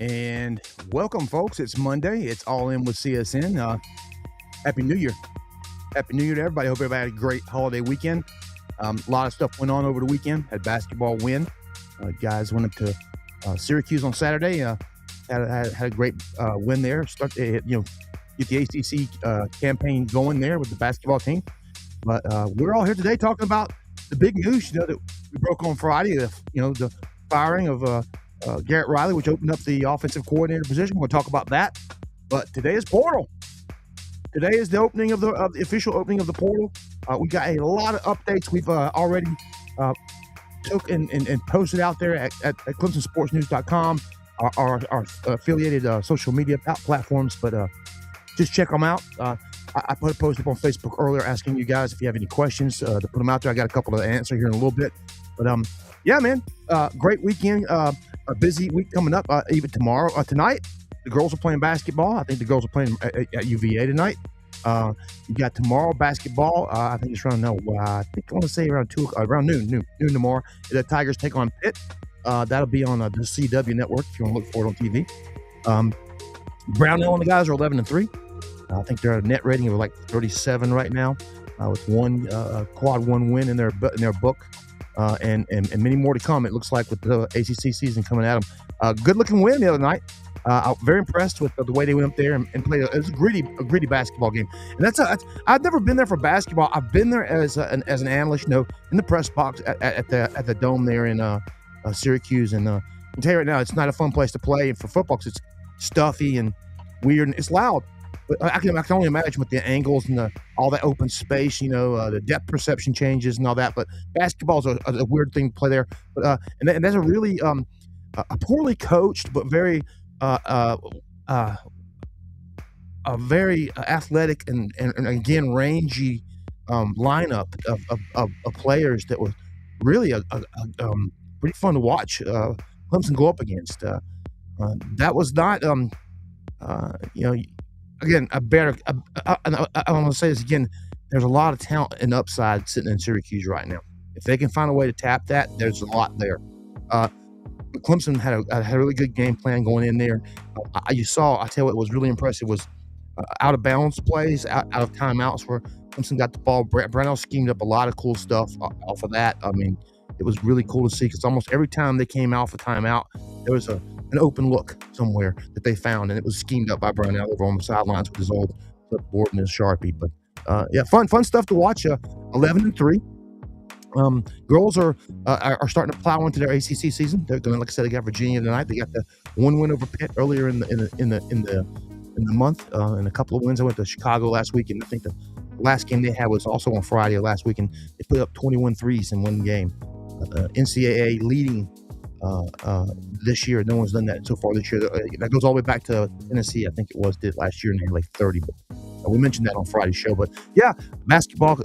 And welcome, folks. It's Monday. It's all in with CSN. Happy New Year. Happy New Year to everybody. Hope everybody had a great holiday weekend. A lot of stuff went on over the weekend. Had basketball win. Guys went up to Syracuse on Saturday. Had a great win there. Get the ACC campaign going there with the basketball team. But we're all here today talking about the big news, that we broke on Friday. The firing of Garrett Riley, which opened up the offensive coordinator position. We'll talk about that. But today is portal. Today is the opening of the official opening of the portal. We got a lot of updates. We've already took and posted out there at ClemsonSportsNews.com, our affiliated social media platforms. But just check them out. I put a post up on Facebook earlier asking you guys if you have any questions to put them out there. I got a couple to answer here in a little bit. But yeah, man, great weekend. A busy week coming up. Even tonight, the girls are playing basketball. I think the girls are playing at UVA tonight. You got tomorrow basketball. I think it's around I want to say around noon tomorrow. The Tigers take on Pitt. That'll be on the CW network if you want to look for it on TV. Brownell and the guys are 11-3. I think they're at a net rating of like 37 right now, with one quad one win in their book. And many more to come, it looks like, with the ACC season coming at them. Good looking win the other night. I'm very impressed with the way they went up there and played. It was a gritty basketball game. And I've never been there for basketball. I've been there as an analyst, in the press box at the dome there in Syracuse. And I can tell you right now, it's not a fun place to play. And for football, 'cause it's stuffy and weird and it's loud. But I can only imagine with the angles and all that open space, the depth perception changes and all that. But basketball is a weird thing to play there. But and that's a really a poorly coached but very a very athletic and again rangy lineup of players that was really pretty fun to watch. Clemson go up against. That was not again, I want to say this again. There's a lot of talent and upside sitting in Syracuse right now. If they can find a way to tap that, there's a lot there. Clemson had a really good game plan going in there. I tell you what was really impressive was out of bounds plays, out of timeouts where Clemson got the ball. Brownell schemed up a lot of cool stuff off of that. I mean, it was really cool to see because almost every time they came off a timeout, there was an open look somewhere that they found, and it was schemed up by Brownell over on the sidelines with his old clipboard and his Sharpie. But yeah, fun stuff to watch. 11-3. Girls are starting to plow into their ACC season. They're going, like I said, they got Virginia tonight. They got the one win over Pitt earlier in the month, and a couple of wins. I went to Chicago last week, and I think the last game they had was also on Friday of last week, and they put up 21 threes in one game. NCAA leading this year. No one's done that so far this year. That goes all the way back to Tennessee, I think it did last year, and they had like 30. But we mentioned that on Friday's show. But yeah, basketball,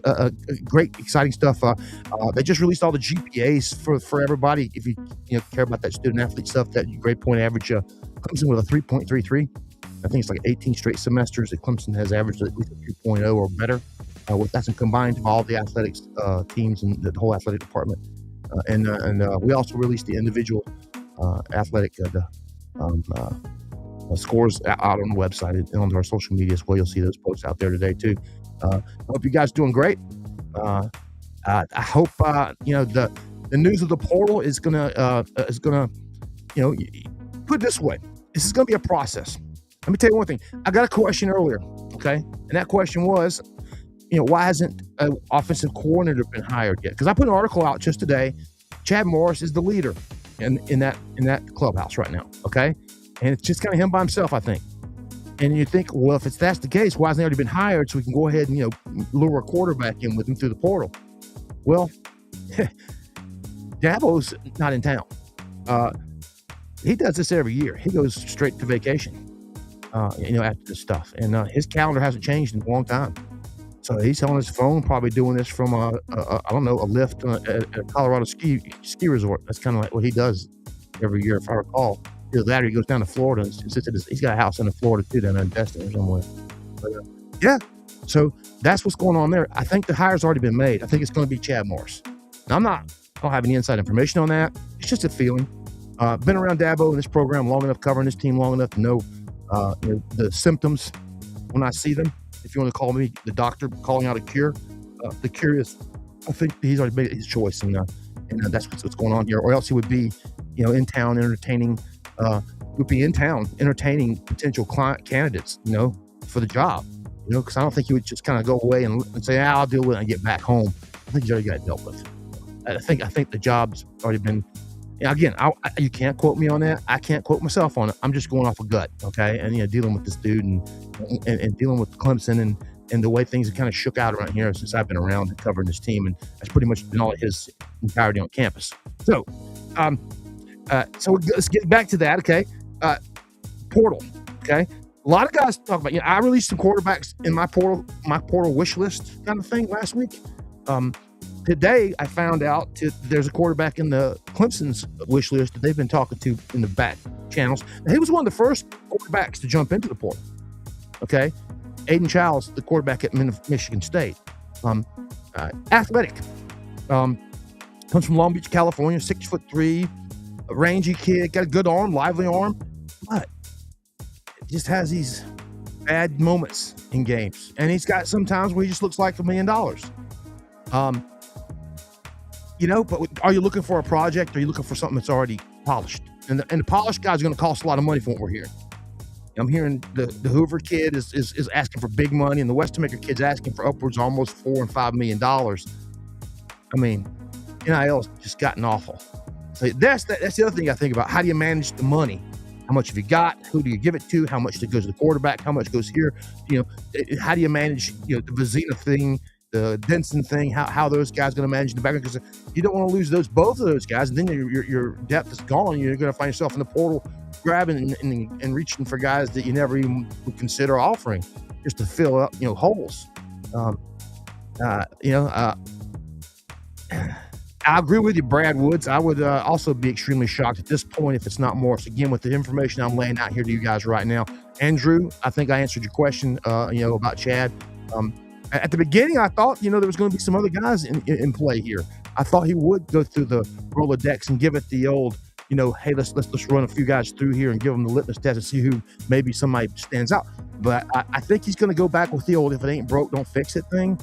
great, exciting stuff. They just released all the GPAs for everybody. If you care about that student athlete stuff, that grade point average comes in with a 3.33. I think it's like 18 straight semesters that Clemson has averaged at least a 2.0 or better. That's combined of all the athletics teams and the whole athletic department. And we also released the individual athletic scores out on the website and on our social media as well. You'll see those posts out there today too. I hope you guys are doing great. I hope the news of the portal is gonna put it this way. This is gonna be a process. Let me tell you one thing. I got a question earlier, okay, and that question was, why hasn't an offensive coordinator been hired yet? Because I put an article out just today. Chad Morris is the leader in that clubhouse right now, okay? And it's just kind of him by himself, I think. And you think, well, if that's the case, why hasn't he already been hired so we can go ahead and, lure a quarterback in with him through the portal? Well, Dabo's not in town. He does this every year. He goes straight to vacation, after this stuff. And his calendar hasn't changed in a long time. So he's on his phone, probably doing this from a lift at a Colorado ski resort. That's kind of like what he does every year, if I recall. Either that or he goes down to Florida and sits he's got a house in Florida too, down there in Destin or somewhere. But yeah, so that's what's going on there. I think the hire's already been made. I think it's going to be Chad Morris. Now, I don't have any inside information on that. It's just a feeling. Been around Dabo in this program long enough, covering this team long enough to know, the symptoms when I see them. If you want to call me the doctor calling out a cure, the cure is, I think he's already made his choice, and that's what's going on here. Or else he would be, in town entertaining, potential client candidates, for the job. Because I don't think he would just kind of go away and say, I'll deal with it and get back home. I think he's already got it dealt with. I think the job's already been. Again, you can't quote me on that. I can't quote myself on it. I'm just going off of gut, okay? And dealing with this dude and dealing with Clemson and the way things have kind of shook out around here since I've been around and covering this team, and that's pretty much been all of his entirety on campus. So, so let's get back to that, okay? Portal, okay? A lot of guys talk about. I released some quarterbacks in my portal wish list kind of thing last week. Today, I found out there's a quarterback in the Clemson's wish list that they've been talking to in the back channels. And he was one of the first quarterbacks to jump into the portal. Okay, Aiden Childs, the quarterback at Michigan State, athletic, comes from Long Beach, California, 6'3", a rangy kid, got a good arm, lively arm, but just has these bad moments in games, and he's got some times where he just looks like $1 million. But are you looking for a project? Or are you looking for something that's already polished? And the polished guy's going to cost a lot of money from what we're hearing. I'm hearing the Hoover kid is asking for big money, and the Westamaker kid's asking for upwards of almost $4 and $5 million. I mean, NIL's just gotten awful. So that's the other thing I think about. How do you manage the money? How much have you got? Who do you give it to? How much goes to the quarterback? How much goes here? How do you manage the Vizina thing, the Denson thing? How those guys going to manage the background? Because you don't want to lose both of those guys, and then your depth is gone. You're going to find yourself in the portal grabbing and reaching for guys that you never even would consider offering just to fill up holes. I agree with you, Brad Woods. I would also be extremely shocked at this point if it's not Morris. Again, with the information I'm laying out here to you guys right now. Andrew, I think I answered your question, about Chad. At the beginning, I thought, there was going to be some other guys in play here. I thought he would go through the Rolodex and give it the old, hey, let's run a few guys through here and give them the litmus test and see who maybe somebody stands out. But I think he's going to go back with the old, if it ain't broke, don't fix it thing.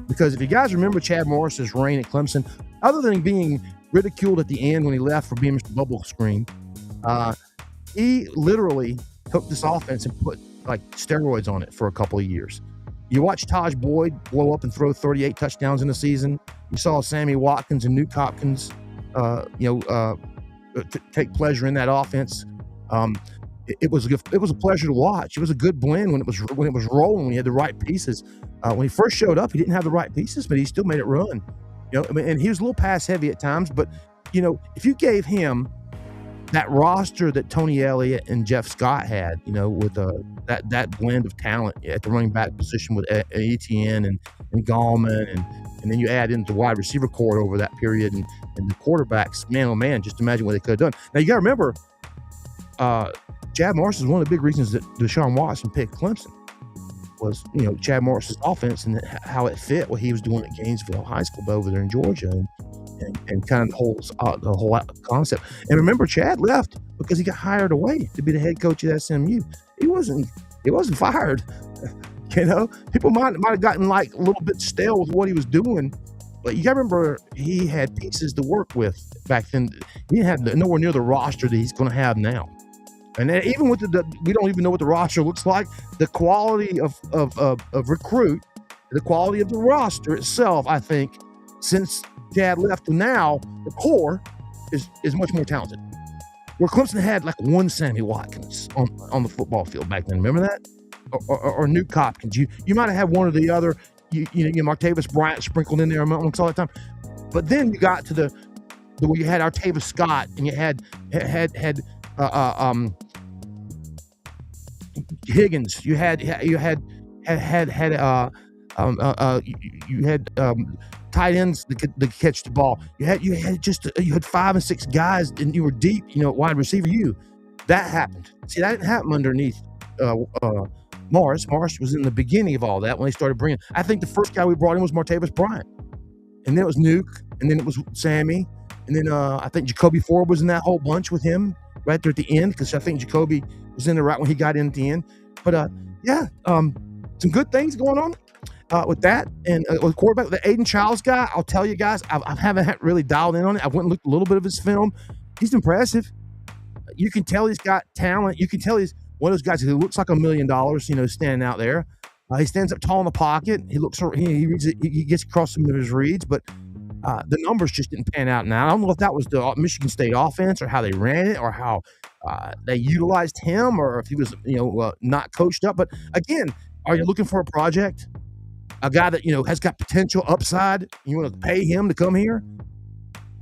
Because if you guys remember Chad Morris's reign at Clemson, other than being ridiculed at the end when he left for being Mr. Bubble Screen, he literally took this offense and put like steroids on it for a couple of years. You watch Taj Boyd blow up and throw 38 touchdowns in a season. You saw Sammy Watkins and Nuke Hopkins, take pleasure in that offense. It was a pleasure to watch. It was a good blend when it was rolling. When he had the right pieces. When he first showed up, he didn't have the right pieces, but he still made it run. And he was a little pass heavy at times. But if you gave him that roster that Tony Elliott and Jeff Scott had, with that blend of talent at the running back position with Etienne and Gallman, and then you add in the wide receiver core over that period and the quarterbacks, man, oh man, just imagine what they could have done. Now you got to remember, Chad Morris is one of the big reasons that Deshaun Watson picked Clemson was, Chad Morris's offense and how it fit what he was doing at Gainesville High School over there in Georgia and kind of the whole concept. And remember, Chad left because he got hired away to be the head coach at SMU. He wasn't fired. People might have gotten like a little bit stale with what he was doing, but you got to remember he had pieces to work with back then. He didn't have nowhere near the roster that he's going to have now. And even with we don't even know what the roster looks like. The quality of recruit, the quality of the roster itself, I think, since Chad left to now, the core is much more talented. Where Clemson had like one Sammy Watkins on the football field back then. Remember that? Or Nuke Hopkins. You might have had one or the other. Martavis Bryant sprinkled in there amongst all that time. But then you got to the where you had Artavis Scott and you had Higgins. You had tight ends that could catch the ball. You had 5 and 6 guys, and you were deep. Wide receiver. That happened. See, that didn't happen underneath Morris. Morris was in the beginning of all that when they started bringing. I think the first guy we brought in was Martavis Bryant, and then it was Nuke, and then it was Sammy, And then I think Jacoby Ford was in that whole bunch with him right there at the end, because I think Jacoby was in there right when he got in at the end. But yeah, some good things going on with that. And with quarterback, the Aiden Childs guy, I'll tell you guys, I haven't really dialed in on it. I went and looked a little bit of his film. He's impressive. You can tell he's got talent. You can tell he's one of those guys who looks like $1 million, standing out there. He stands up tall in the pocket. He looks, he reads it, he gets across some of his reads, but the numbers just didn't pan out. Now, I don't know if that was the Michigan State offense or how they ran it or how they utilized him, or if he was, not coached up. But again, are you looking for a project? A guy that, has got potential upside? You want to pay him to come here?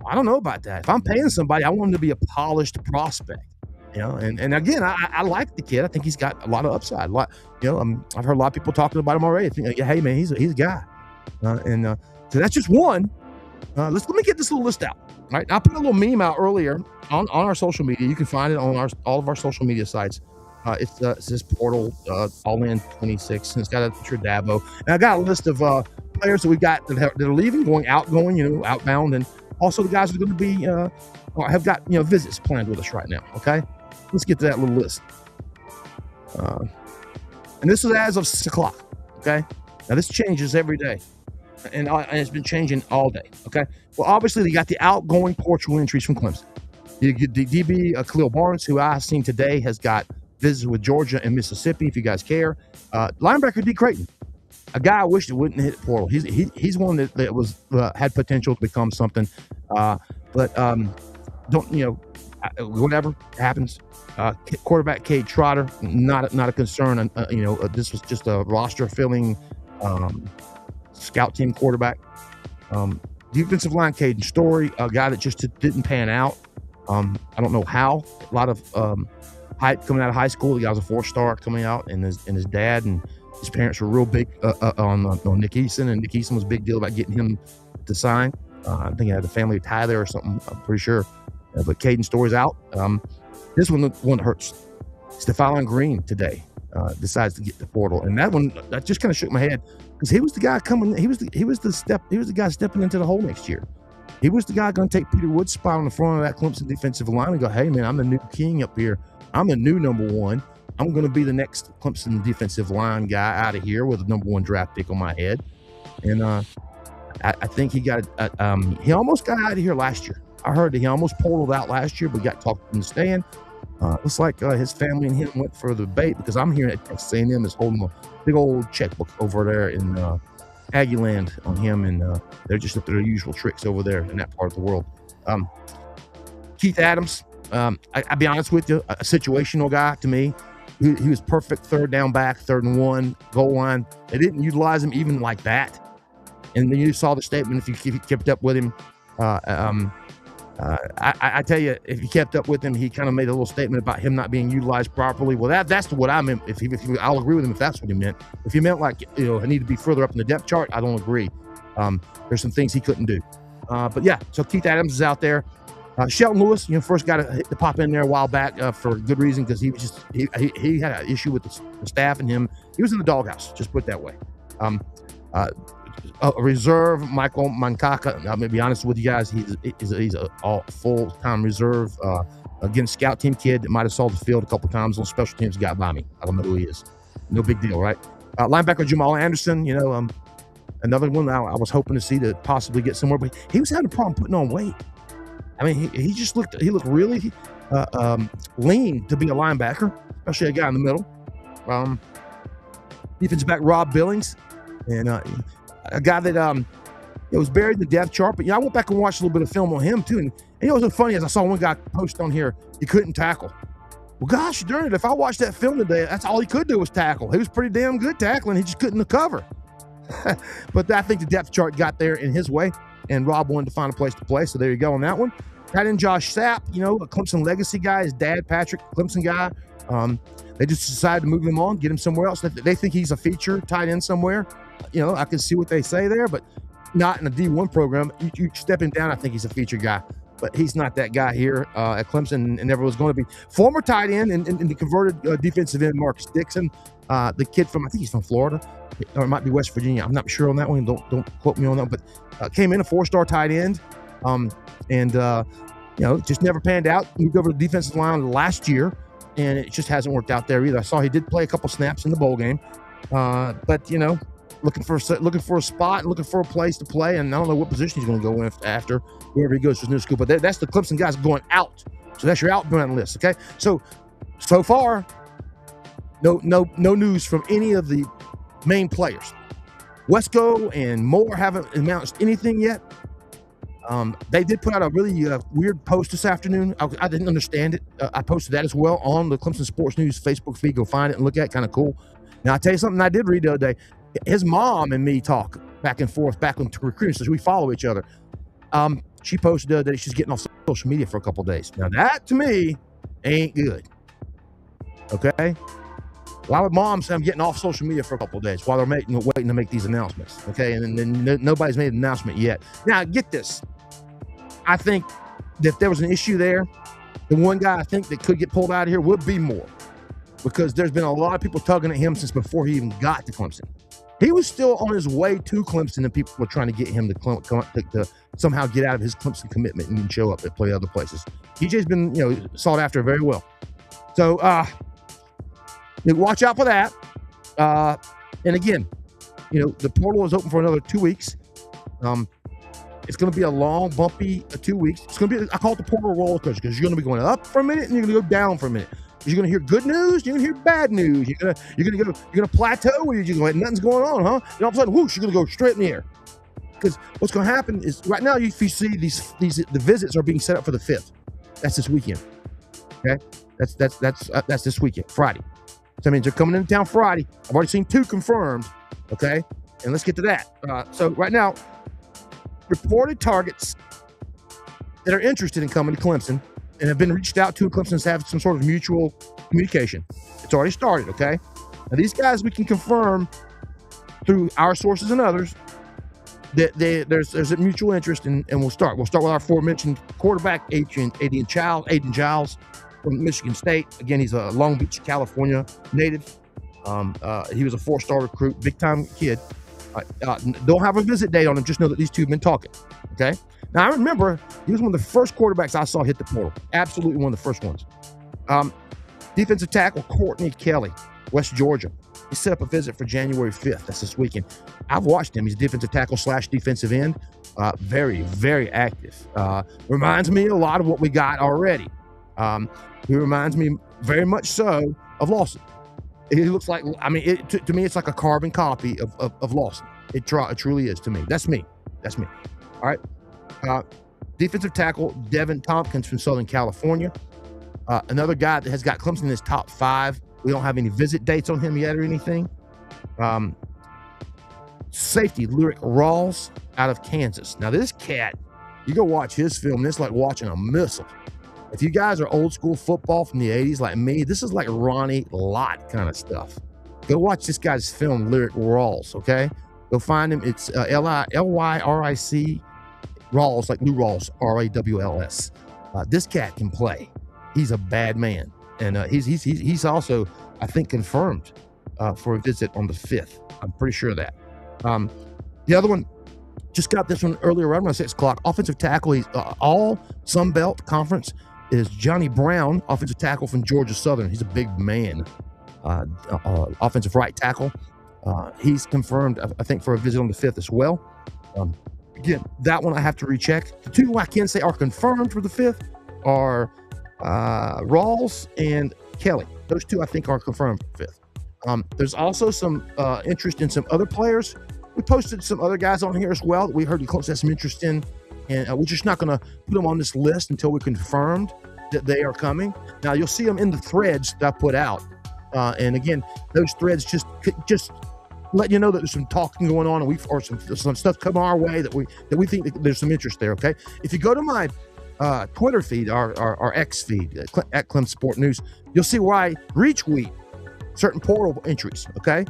I don't know about that. If I'm paying somebody, I want him to be a polished prospect. And again, I like the kid. I think he's got a lot of upside. I've heard a lot of people talking about him already. I think, hey man, he's a guy. So that's just one. Let me get this little list out. All right, I put a little meme out earlier on our social media. You can find it on all of our social media sites. It says Portal All In 26, and it's got a picture of Dabo. And I got a list of players that we got that are leaving, outbound, and also the guys who are going to be have got visits planned with us right now. Okay, let's get to that little list. And this is as of 6 o'clock. Okay, now this changes every day, and it's been changing all day. Okay, well obviously they got the outgoing portal entries from Clemson. The DB Khalil Barnes, who I seen today, has got visits with Georgia and Mississippi, if you guys care. Linebacker D. Creighton, a guy I wish that wouldn't hit portal. He's one that was had potential to become something, but whatever happens. Quarterback Cade Trotter, not a concern. This was just a roster filling scout team quarterback. Defensive line Caden Story, a guy that just didn't pan out. I don't know how. A lot of hype coming out of high school. The guy was a 4-star coming out, and his dad and his parents were real big on Nick Eason, and Nick Eason was a big deal about getting him to sign. I think he had a family tie there or something. I'm pretty sure. But Caden Story's out. This one that hurts. Stephon Green today decides to get the portal, and that just kind of shook my head, because he was the guy coming. He was the guy stepping into the hole next year. He was the guy going to take Peter Wood's spot on the front of that Clemson defensive line and go, hey man, I'm the new king up here. I'm the new number one. I'm going to be the next Clemson defensive line guy out of here with a number 1 draft pick on my head. And I think he almost got out of here last year. I heard that he almost portaled out last year, but got talked into staying. Looks like his family and him went for the bait, because I'm hearing that Texas A&M is holding a big old checkbook over there in Aggie land on him, and they're just up to their usual tricks over there in that part of the world. Keith Adams, I'll be honest with you, a situational guy to me. He was perfect third down back, 3rd and 1, goal line. They didn't utilize him even like that. And then you saw the statement, if you kept up with him. I tell you, if you kept up with him, he kind of made a little statement about him not being utilized properly. Well, that's what I meant. I'll agree with him if that's what he meant. If he meant like, I need to be further up in the depth chart, I don't agree. There's some things he couldn't do. But yeah, so Keith Adams is out there. Shelton Lewis, first got to pop in there a while back for a good reason, because he had an issue with the staff and him. He was in the doghouse, just put it that way. A reserve, Michael Mankaka. I'm going to be honest with you guys. He's a full-time reserve. Again, scout team kid that might have saw the field a couple times on special teams, got by me. I don't know who he is. No big deal, right? Linebacker Jamal Anderson, another one I was hoping to see to possibly get somewhere, but he was having a problem putting on weight. I mean, he looked really lean to be a linebacker, especially a guy in the middle. Defensive back Rob Billings, and a guy that was buried in the depth chart. But I went back and watched a little bit of film on him too, and it was so funny as I saw one guy post on here, he couldn't tackle. Well, gosh darn it, if I watched that film today, that's all he could do was tackle. He was pretty damn good tackling. He just couldn't cover. But I think the depth chart got there in his way, and Rob wanted to find a place to play. So there you go on that one. Tight end Josh Sapp, a Clemson legacy guy. His dad, Patrick, Clemson guy. They just decided to move him on, get him somewhere else. They think he's a feature tight end somewhere. I can see what they say there, but not in a D1 program. You stepping down, I think he's a feature guy, but he's not that guy here at Clemson, and never was going to be. Former tight end and the converted defensive end Marcus Dixon, the kid from, I think he's from Florida, or it might be West Virginia. I'm not sure on that one. Don't quote me on that, but came in a 4-star tight end. It just never panned out. Moved over to the defensive line last year, and it just hasn't worked out there either. I saw he did play a couple snaps in the bowl game, but looking for a spot, looking for a place to play, and I don't know what position he's going to go in after wherever he goes to his new school. But that's the Clemson guys going out. So that's your outbound list, okay? So far, no news from any of the main players. Wesco and Moore haven't announced anything yet. They did put out a really weird post this afternoon. I didn't understand it. I posted that as well on the Clemson Sports News Facebook feed. Go find it and look at it. Kind of cool. Now, I'll tell you something I did read the other day. His mom and me talk back and forth, back on recruiting, so we follow each other. She posted the other day she's getting off social media for a couple of days. Now, that, to me, ain't good. Okay? A lot of moms say I'm getting off social media for a couple of days while they're waiting to make these announcements. Okay? And then nobody's made an announcement yet. Now, get this. I think that if there was an issue there, the one guy I think that could get pulled out of here would be Moore, because there's been a lot of people tugging at him since before he even got to Clemson. He was still on his way to Clemson, and people were trying to get him to somehow get out of his Clemson commitment and show up and play other places. TJ's been sought after very well. So watch out for that. And again, the portal is open for another 2 weeks. It's going to be a long, bumpy 2 weeks. It's going to be, I call it the portal roller coaster, because you're going to be going up for a minute and you're going to go down for a minute. You're going to hear good news. You're going to hear bad news. You're going to plateau where you're just going, nothing's going on, huh? And all of a sudden, whoosh, you're going to go straight in the air. Because what's going to happen is right now, if you see the visits are being set up for the 5th. That's this weekend. Okay, that's this weekend, Friday. So that means they're coming into town Friday. I've already seen 2 confirmed. Okay, and let's get to that. So right now, reported targets that are interested in coming to Clemson and have been reached out to Clemson to have some sort of mutual communication. It's already started, okay? Now, these guys we can confirm through our sources and others that there's a mutual interest, and we'll start. We'll start with our aforementioned quarterback, Aiden Giles from Michigan State. Again, he's a Long Beach, California native. He was a 4-star recruit, big-time kid. Don't have a visit date on him. Just know that these two have been talking, okay? Now, I remember he was one of the first quarterbacks I saw hit the portal. Absolutely one of the first ones. Defensive tackle Courtney Kelly, West Georgia. He set up a visit for January 5th. That's this weekend. I've watched him. He's defensive tackle / defensive end. Very, very active. Reminds me a lot of what we got already. He reminds me very much so of Lawson. He looks like, to me, it's like a carbon copy of Lawson. It truly is to me. That's me. All right. Defensive tackle Devin Tompkins from Southern California. Another guy that has got Clemson in his top 5. We don't have any visit dates on him yet or anything. Safety Lyric Rawls out of Kansas. Now, this cat, you go watch his film, and it's like watching a missile. If you guys are old school football from the 80s like me, this is like Ronnie Lott kind of stuff. Go watch this guy's film, Lyric Rawls, okay? Go find him. It's Lyric Rawls, like Lou Rawls, Rawls. This cat can play. He's a bad man. And he's also, I think, confirmed for a visit on the 5th. I'm pretty sure of that. The other one, just got this one earlier, around 6 o'clock. Offensive tackle, he's all Sun Belt Conference, is Johnny Brown, offensive tackle from Georgia Southern. He's a big man. Offensive right tackle. He's confirmed, I think, for a visit on the 5th as well. Again, that one I have to recheck. The 2 I can say are confirmed for the 5th are Rawls and Kelly. Those 2 I think are confirmed for the 5th. There's also some interest in some other players. We posted some other guys on here as well that we heard Clemson has some interest in, and we're just not going to put them on this list until we're confirmed that they are coming. Now, you'll see them in the threads that I put out. And again, those threads just let you know that there's some talking going on, and some stuff coming our way that we think that there's some interest there. Okay, if you go to my Twitter feed, our X feed at Clemson Sport News, you'll see where I retweet certain portal entries. Okay,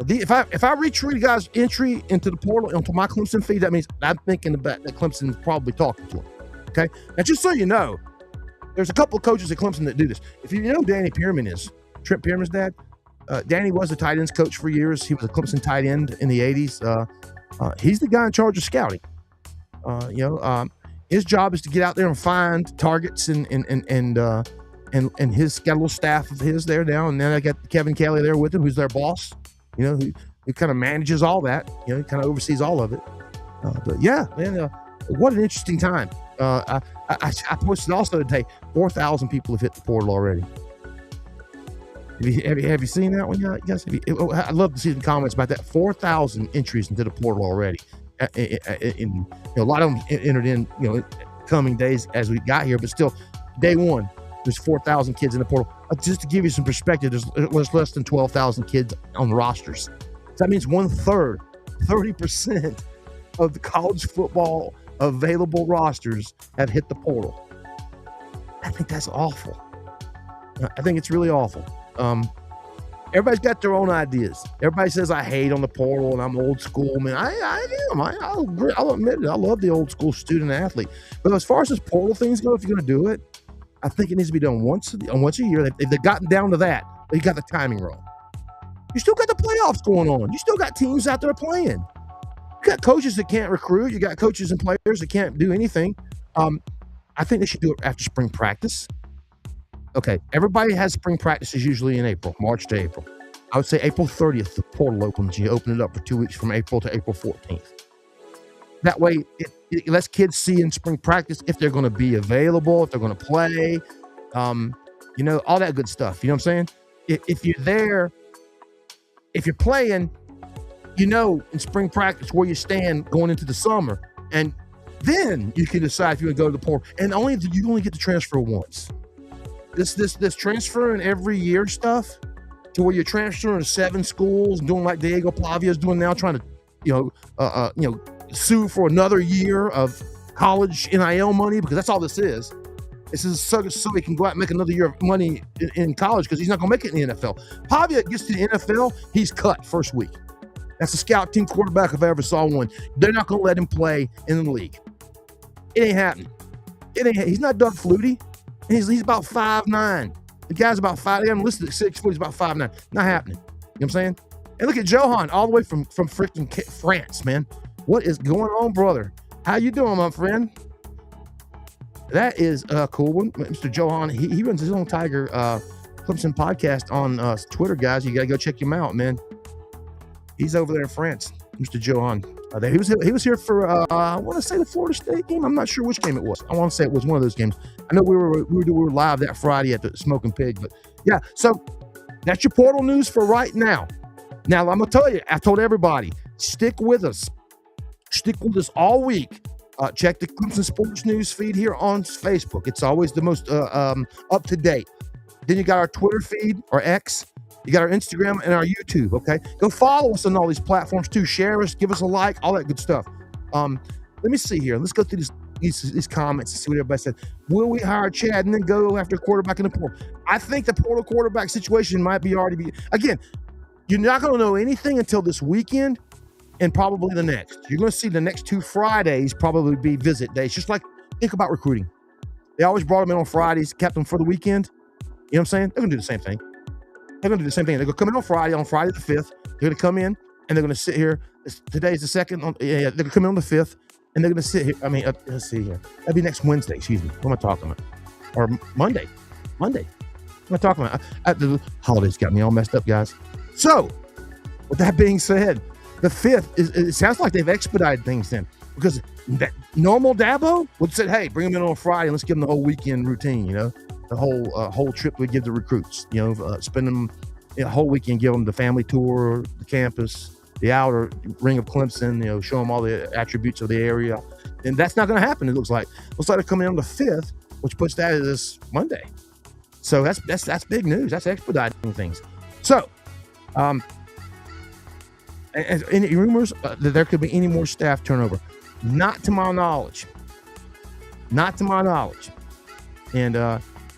if I retweet a guy's entry into the portal onto my Clemson feed, that means I'm thinking about that Clemson's probably talking to him. Okay, now just so you know, there's a couple of coaches at Clemson that do this. If you know Danny Pearman is Trent Pearman's dad. Danny was a tight ends coach for years. He was a Clemson tight end in the 80s. He's the guy in charge of scouting. His job is to get out there and find targets, and his got a little staff of his there now, and then I got Kevin Kelly there with him, who's their boss. Who kind of manages all that. He kind of oversees all of it. But yeah, man, what an interesting time. I posted also today, 4,000 people have hit the portal already. Have you seen that one yet? Yes. I'd love to see the comments about that. 4,000 entries into the portal already. A lot of them entered in, coming days as we got here, but still, day one, there's 4,000 kids in the portal. Just to give you some perspective, there's less than 12,000 kids on rosters. So that means 1/3, 30% of the college football available rosters have hit the portal. I think that's awful. I think it's really awful. Everybody's got their own ideas. Everybody says I hate on the portal and I'm old school. Man, I am. I'll admit it. I love the old school student athlete. But as far as this portal things go, if you're going to do it, I think it needs to be done once a year. If they've gotten down to that, they got the timing wrong. You still got the playoffs going on. You still got teams out there playing. You got coaches that can't recruit. You got coaches and players that can't do anything. I think they should do it after spring practice. Okay, everybody has spring practices usually in April, March to April. I would say April 30th, the portal opens. You open it up for 2 weeks from April to April 14th. That way, it lets kids see in spring practice if they're going to be available, if they're going to play, all that good stuff. You know what I'm saying? If you're there, if you're playing, in spring practice where you stand going into the summer, and then you can decide if you want to go to the portal. And you only get to transfer once. This transferring every year stuff, to where you're transferring to 7 schools, doing like Diego Pavia is doing now, trying to sue for another year of college NIL money, because that's all this is. This is so he can go out and make another year of money in college, because he's not going to make it in the NFL. Pavia gets to the NFL, he's cut first week. That's a scout team quarterback if I ever saw one. They're not going to let him play in the league. It ain't happening. He's not Doug Flutie. He's about 5'9". The guy's about 5. They haven't listed at 6 foot. He's about 5'9". Not happening. You know what I'm saying? And look at Johan, all the way from freaking France, man. What is going on, brother? How you doing, my friend? That is a cool one. Mr. Johan, he runs his own Tiger Clemson podcast on Twitter, guys. You got to go check him out, man. He's over there in France, Mr. Johan. He was here for I want to say the Florida State game. I'm not sure which game it was. I want to say it was one of those games. I know we were live that Friday at the Smoking Pig, but yeah. So that's your portal news for right now. Now I'm gonna tell you. I told everybody, stick with us. Stick with us all week. Check the Clemson Sports News feed here on Facebook. It's always the most up to date. Then you got our Twitter feed, or X. You got our Instagram and our YouTube, okay? Go follow us on all these platforms too. Share us, give us a like, all that good stuff. Let me see here. Let's go through these comments and see what everybody said. Will we hire Chad and then go after a quarterback in the portal? I think the portal quarterback situation might already be. Again, you're not going to know anything until this weekend and probably the next. You're going to see the next 2 Fridays probably be visit days. Just like, think about recruiting. They always brought them in on Fridays, kept them for the weekend. You know what I'm saying? They're going to do the same thing. They're going to do the same thing. They're going to come in on Friday the 5th. They're going to come in and they're going to sit here. Today's the 2nd. They're going to come in on the 5th and they're going to sit here. I mean, let's see here. That'll be next Wednesday. Excuse me. What am I talking about? Or Monday. What am I talking about? The holidays got me all messed up, guys. So, with that being said, the 5th, it sounds like they've expedited things then. Because that normal Dabo would say, hey, bring them in on Friday and let's give them the whole weekend routine, the whole trip we give the recruits, spend them a whole weekend, give them the family tour, the campus, the outer ring of Clemson, show them all the attributes of the area. And that's not going to happen. It looks like they're coming in on the 5th, which puts that as Monday. So that's big news. That's expediting things. So, any rumors that there could be any more staff turnover? Not to my knowledge. And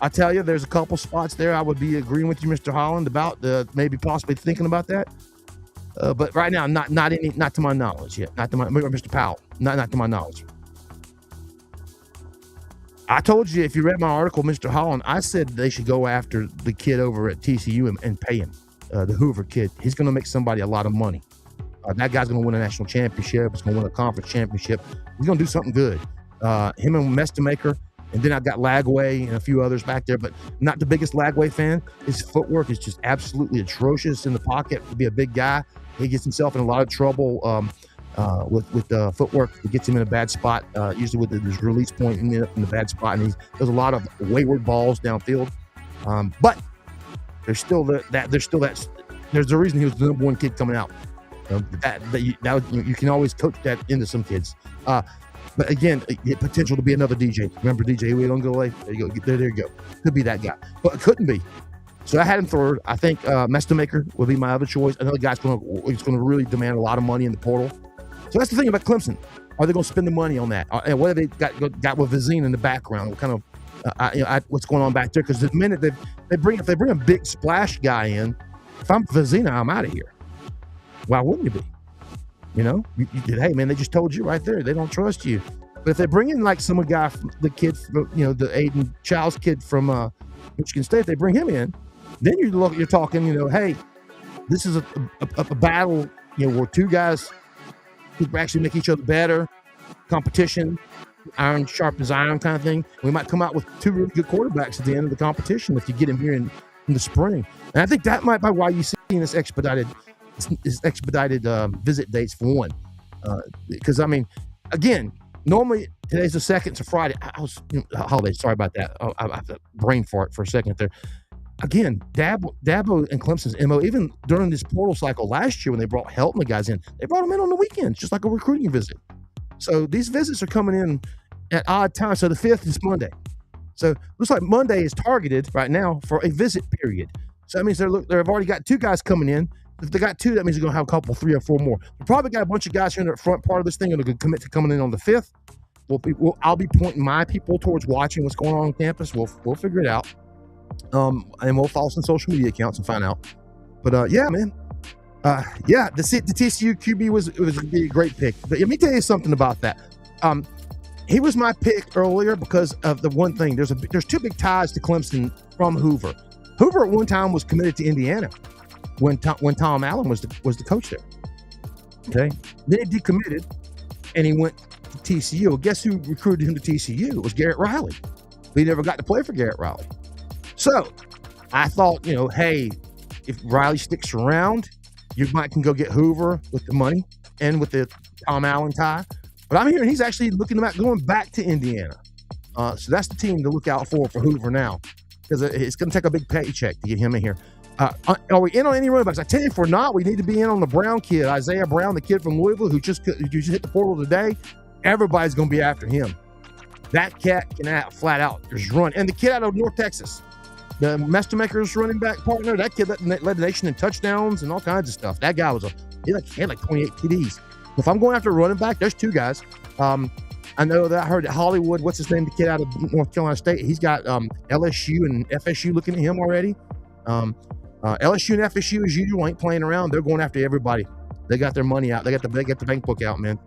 I tell you, there's a couple spots there I would be agreeing with you, Mr. Holland, about maybe possibly thinking about that. But right now, not to my knowledge yet. Not to my Mr. Powell. Not to my knowledge. I told you, if you read my article, Mr. Holland, I said they should go after the kid over at TCU and pay him. The Hoover kid. He's going to make somebody a lot of money. That guy's going to win a national championship. He's going to win a conference championship. He's going to do something good. him and Mestamaker. And then I've got Lagway and a few others back there, but not the biggest Lagway fan. His footwork is just absolutely atrocious in the pocket to be a big guy. He gets himself in a lot of trouble with footwork. It gets him in a bad spot, usually with his release point in the bad spot. And he does a lot of wayward balls downfield. But there's still there's a reason he was the number one kid coming out. You can always coach that into some kids. But again, potential to be another DJ. Remember DJ Uiagalelei? There you go. There you go. Could be that guy, but it couldn't be. So I had him third. I think Mestamaker would be my other choice. Another guy's going to really demand a lot of money in the portal. So that's the thing about Clemson. Are they going to spend the money on that? And what have they got with Vizine in the background? What kind of what's going on back there? Because the minute if they bring a big splash guy in, if I'm Vizina, I'm out of here. Why wouldn't you be? You know, hey man, they just told you right there they don't trust you. But if they bring in like some guy, the kid, the Aiden Childs kid from Michigan State, they bring him in, then you're talking, hey, this is a battle, where two guys who actually make each other better, competition, iron sharpens iron kind of thing. We might come out with two really good quarterbacks at the end of the competition if you get him here in the spring. And I think that might be why you see this expedited visit dates for one, because I mean, again, normally today's the second, it's a Friday. I was holiday. Sorry about that. I have to brain fart for a second there. Again, Dabo and Clemson's MO, even during this portal cycle last year when they brought Helton the guys in, they brought them in on the weekends, just like a recruiting visit. So these visits are coming in at odd times. So the 5th is Monday. So it looks like Monday is targeted right now for a visit period. So that means they've already got two guys coming in. If they got two, that means they're going to have a couple, 3 or 4 more. They probably got a bunch of guys here in the front part of this thing that are going to commit to coming in on the 5th. I'll be pointing my people towards watching what's going on campus. We'll figure it out. And we'll follow some social media accounts and find out. But yeah, man. The TCU QB was going to be a great pick. But let me tell you something about that. He was my pick earlier because of the one thing. There's 2 big ties to Clemson from Hoover. Hoover at one time was committed to Indiana when Tom Allen was the coach there. Okay, then he decommitted and he went to TCU. Well, guess who recruited him to TCU? It was Garrett Riley. But he never got to play for Garrett Riley. So I thought, hey, if Riley sticks around, you might can go get Hoover with the money and with the Tom Allen tie. But I'm hearing he's actually looking about going back to Indiana. So that's the team to look out for Hoover now, because it's going to take a big paycheck to get him in here. Are we in on any running backs? I tell you, if we're not, we need to be in on the Brown kid, Isaiah Brown, the kid from Louisville who just hit the portal today. Everybody's going to be after him. That cat can flat out just run. And the kid out of North Texas, the Mestamaker's running back partner, that kid led the nation in touchdowns and all kinds of stuff. That guy he had like 28 TDs. If I'm going after a running back, there's 2 guys. I know that I heard that Hollywood, what's his name, the kid out of North Carolina State, he's got LSU and FSU looking at him already. LSU and FSU, as usual, ain't playing around. They're going after everybody. They got their money out. They got the bank book out, man.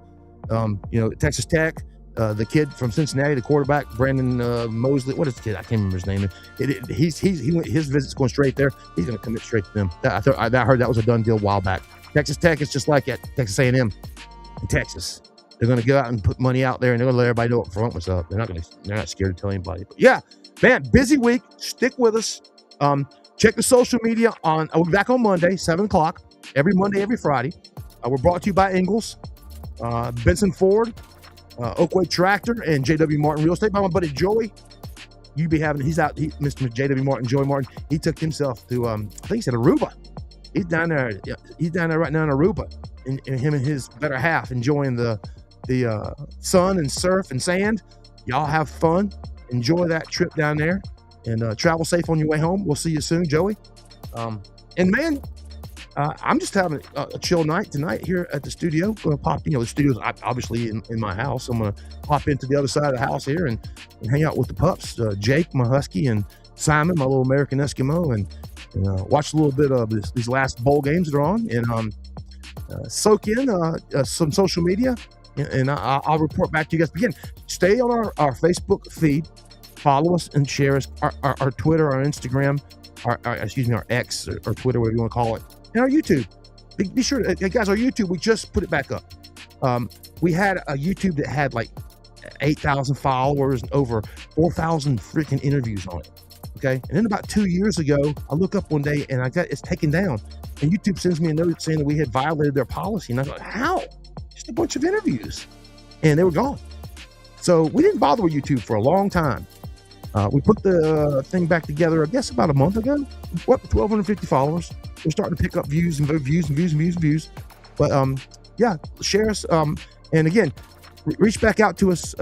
Texas Tech, the kid from Cincinnati, the quarterback, Brandon Mosley. What is the kid? I can't remember his name. His visit's going straight there. He's going to commit straight to them. I heard that was a done deal a while back. Texas Tech is just like at Texas A&M in Texas. They're going to go out and put money out there, and they're going to let everybody know up front what's up. They're not scared to tell anybody. But yeah, man, busy week. Stick with us. Check the social media we'll be back on Monday, 7 o'clock, every Monday, every Friday. We're brought to you by Ingalls, Benson Ford, Oakway Tractor, and J.W. Martin Real Estate. By my buddy Joey, Mr. J.W. Martin, Joey Martin, he took himself to, I think he said Aruba. He's down there. He's down there right now in Aruba, and him and his better half enjoying the sun and surf and sand. Y'all have fun. Enjoy that trip down there, and travel safe on your way home. We'll see you soon, Joey. And man, I'm just having a chill night tonight here at the studio. Gonna pop, the studio's obviously in my house. I'm gonna pop into the other side of the house here and hang out with the pups, Jake, my husky, and Simon, my little American Eskimo, and watch a little bit of these last bowl games that are on, and soak in some social media, and I'll report back to you guys. But again, stay on our Facebook feed, follow us and share us, our Twitter, our Instagram, our X or Twitter, whatever you want to call it, and our YouTube. Be sure, guys, our YouTube, we just put it back up. We had a YouTube that had like 8,000 followers and over 4,000 freaking interviews on it. Okay. And then about 2 years ago, I look up one day and it's taken down. And YouTube sends me a note saying that we had violated their policy. And I go, how? Just a bunch of interviews. And they were gone. So we didn't bother with YouTube for a long time. We put the thing back together, I guess about a month ago. What, 1,250 followers. We're starting to pick up views. But yeah, share us. And again, reach back out to us.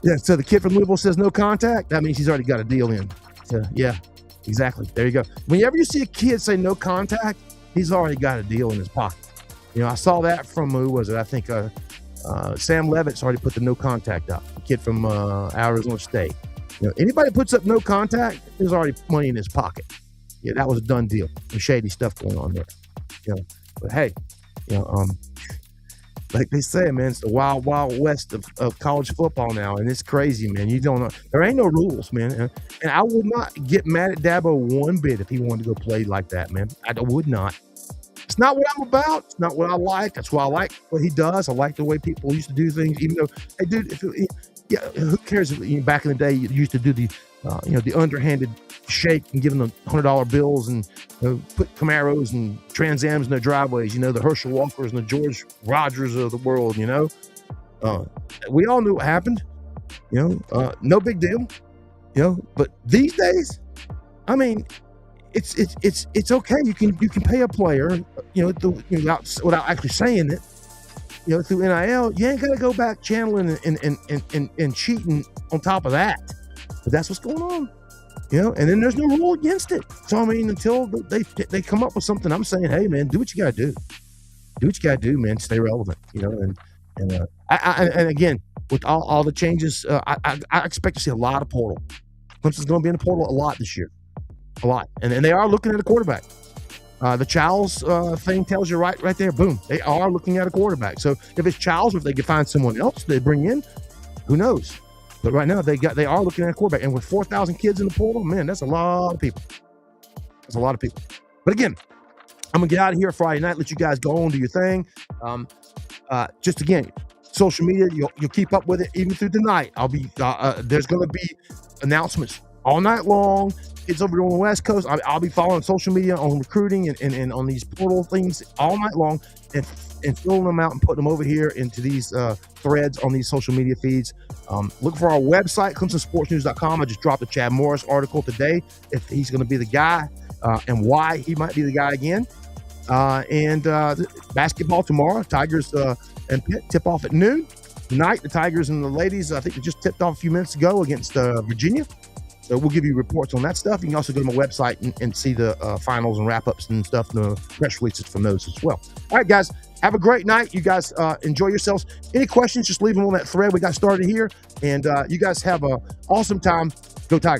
Yeah, so the kid from Louisville says no contact. That means he's already got a deal in. So yeah, exactly. There you go. Whenever you see a kid say no contact, he's already got a deal in his pocket. You know, I saw that from, who was it? I think Sam Levitt's already put the no contact up. The kid from Arizona State. You know, anybody puts up no contact, there's already money in his pocket. Yeah, that was a done deal. Some shady stuff going on there. You know, but hey, you know, like they say, man, it's the wild, wild west of college football now, and it's crazy, man. You don't know. There ain't no rules, man. And I would not get mad at Dabo one bit if he wanted to go play like that, man. I would not. It's not what I'm about. It's not what I like. That's why I like what he does. I like the way people used to do things, even though, hey, dude, yeah, who cares? If, back in the day, you used to do the, the underhanded shake and give them the $100 bills and put Camaros and Trans Ams in their driveways. You know, the Herschel Walkers and the George Rogers of the world. You know, we all knew what happened. You know, no big deal. You know, but these days, I mean, it's okay. You can pay a player, without actually saying it. You know, through NIL, you ain't gotta go back channeling and cheating on top of that. But that's what's going on. You know, and then there's no rule against it. So I mean, until they come up with something, I'm saying, hey man, do what you gotta do. Do what you gotta do, man. Stay relevant. You know, and again, with all the changes, I expect to see a lot of portal. Clemson's going to be in the portal a lot this year, a lot, and they are looking at a quarterback. The Childs thing tells you right there. Boom, they are looking at a quarterback. So if it's Childs, or if they can find someone else they bring in, who knows? But right now they are looking at a quarterback, and with 4,000 kids in the portal, man, that's a lot of people. That's a lot of people. But again, I'm gonna get out of here Friday night. Let you guys go on, do your thing. Just again, social media, you'll keep up with it even through the night. I'll be there's gonna be announcements all night long. Kids over on the West Coast, I'll be following social media on recruiting and on these portal things all night long, and filling them out and putting them over here into these threads on these social media feeds. Look for our website, ClemsonSportsNews.com. I just dropped a Chad Morris article today, if he's going to be the guy and why he might be the guy again. And basketball tomorrow, Tigers and Pitt tip off at noon. Tonight, the Tigers and the ladies, I think they just tipped off a few minutes ago against Virginia. So we'll give you reports on that stuff. You can also go to my website and see the finals and wrap-ups and stuff, and the press releases from those as well. All right, guys, have a great night. You guys enjoy yourselves. Any questions, just leave them on that thread we got started here. And you guys have an awesome time. Go Tigers.